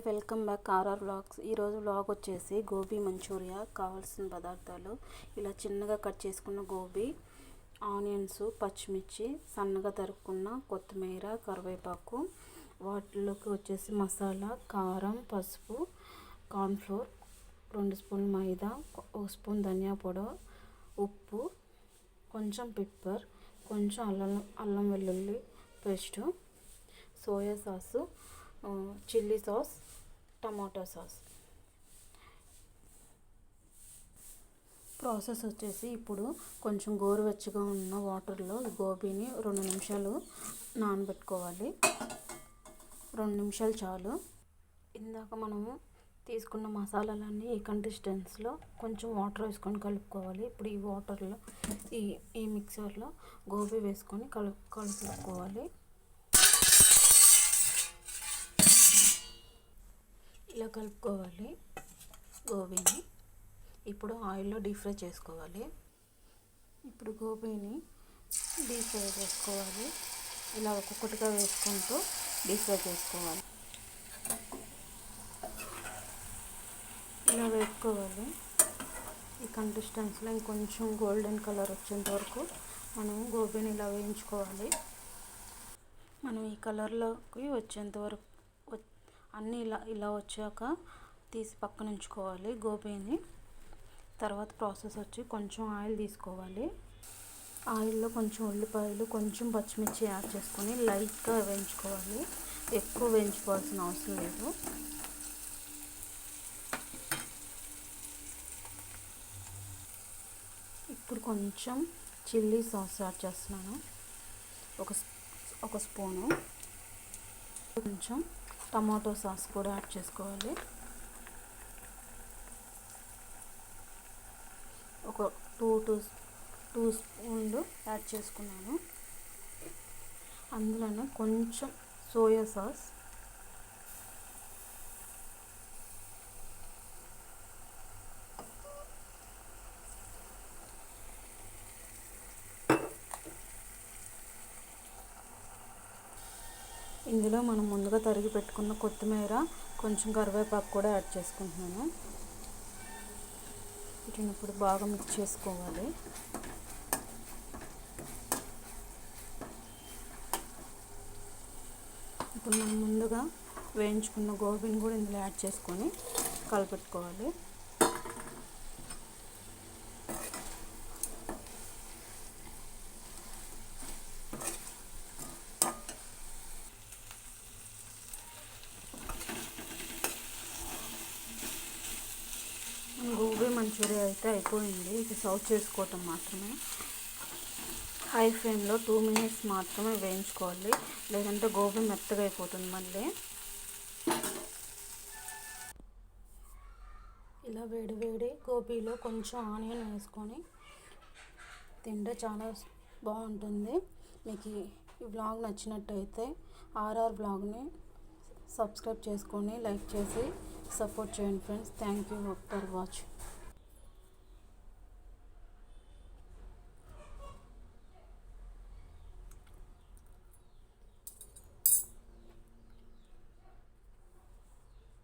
Welcome back RR vlogs. ఈరోజు vlog వచ్చేసి gobi Manchuria. కావాల్సిన పదార్థాలు ఇలా చిన్నగా కట్ చేసుకున్న గోబీ, ఆనియన్స్, పచ్చిమిర్చి, సన్నగా తరుక్కున్న కొత్తిమీర, కరివేపాకు, వాటిలోకి వచ్చేసి మసాలా, కారం, పసుపు, కార్న్ఫ్లోర్, 2 స్పూన్లు మైదా, 1 స్పూన్ ధనియా పౌడర్, ఉప్పు, కొంచెం పెప్పర్, కొంచెం అల్లం వెల్లుల్లి paste, soya sauce, chilli sauce, tomato sauce. Process వచ్చేసి ఇప్పుడు కొంచెం గోరువెచ్చగా ఉన్న వాటర్లో ఈ గోబీని 2 నిమిషాలు నానబెట్టుకోవాలి. 2 నిమిషాలు చాలు. ఇందాక మనము తీసుకున్న మసాలాలన్నీ ఈ కన్సిస్టెన్సీలో కొంచెం వాటర్ వేసుకొని కలుపుకోవాలి. ఇప్పుడు ఈ వాటర్లో ఈ మిక్సర్లో గోబీ వేసుకొని కలుపుకోవాలి. ఇలా కలుపుకోవాలి గోబీని. ఇప్పుడు ఆయిల్లో డీప్ ఫ్రై చేసుకోవాలి. ఇప్పుడు గోబీని డీప్ ఫ్రై చేసుకోవాలి. ఇలా ఒక్కొక్కటిగా వేసుకుంటూ డీప్ ఫ్రై చేసుకోవాలి. ఇలా వేసుకోవాలి. ఈ కన్సిస్టెన్సీలో ఇంకొంచెం గోల్డెన్ కలర్ వచ్చేంత వరకు మనం గోబీని ఇలా వేయించుకోవాలి. మనం ఈ కలర్లోకి వచ్చేంత వరకు అన్నీ ఇలా వచ్చాక తీసి పక్కన ఉంచుకోవాలి గోబీని. తర్వాత ప్రాసెస్ వచ్చి కొంచెం ఆయిల్ తీసుకోవాలి. ఆయిల్లో కొంచెం ఉల్లిపాయలు, కొంచెం పచ్చిమిర్చి యాడ్ చేసుకొని లైట్గా వేయించుకోవాలి. ఎక్కువ వేయించుకోవాల్సిన అవసరం లేదు. ఇప్పుడు కొంచెం చిల్లీ సాస్ యాడ్ చేస్తున్నాను, ఒక స్పూను. కొంచెం టమాటో సాస్ కూడా యాడ్ చేసుకోవాలి. ఒక 2 స్పూన్లు యాడ్ చేసుకున్నాను. అందులోనే కొంచెం సోయా సాస్, ఇందులో మనం ముందుగా తరిగి పెట్టుకున్న కొత్తిమీర, కొంచెం కరివేపాకు కూడా యాడ్ చేసుకుంటున్నాను. వీటిని ఇప్పుడు బాగా మిక్స్ చేసుకోవాలి. ఇప్పుడు మనం ముందుగా వేయించుకున్న గోబీని కూడా ఇందులో యాడ్ చేసుకొని కలపెట్టుకోవాలి. గోబీ మంచూరియా అయితే అయిపోయింది. ఇది సర్వ్ చేసుకోవటం మాత్రమే. హై ఫ్లేమ్లో 2 మినిట్స్ మాత్రమే వేయించుకోవాలి, లేదంటే గోబీ మెత్తగా అయిపోతుంది మళ్ళీ. ఇలా వేడి గోబీలో కొంచెం ఆనియన్ వేసుకొని తింటే చాలా బాగుంటుంది. మీకు ఈ వ్లాగ్ నచ్చినట్టయితే ఆర్ఆర్ వ్లాగ్ని సబ్స్క్రైబ్ చేసుకొని లైక్ చేసి సపోర్ట్ చేయండి friends. Thank you for watching.